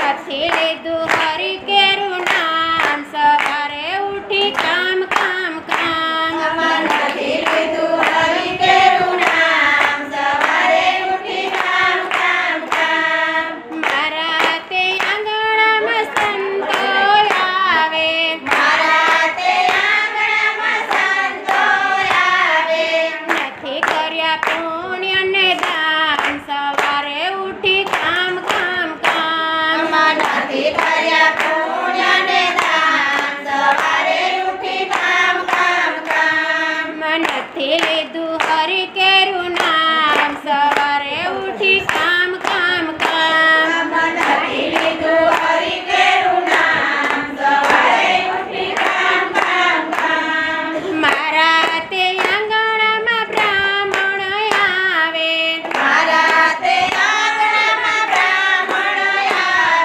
નથી લીધું હરી કેરું નામ સવારે ઉઠી કામ કામ કામ નથી લીધું હરી કેરું નામ સવારે ઉઠી કામ કામ કામ મારા તે આંગણામાં સંતો આવે મારા તે આંગણામાં સંતો આવે નથી કર્યા પુણ્ય ને દાન સવારે ઉઠી કામ કામ કામ નથી કર્યા પુણ્ય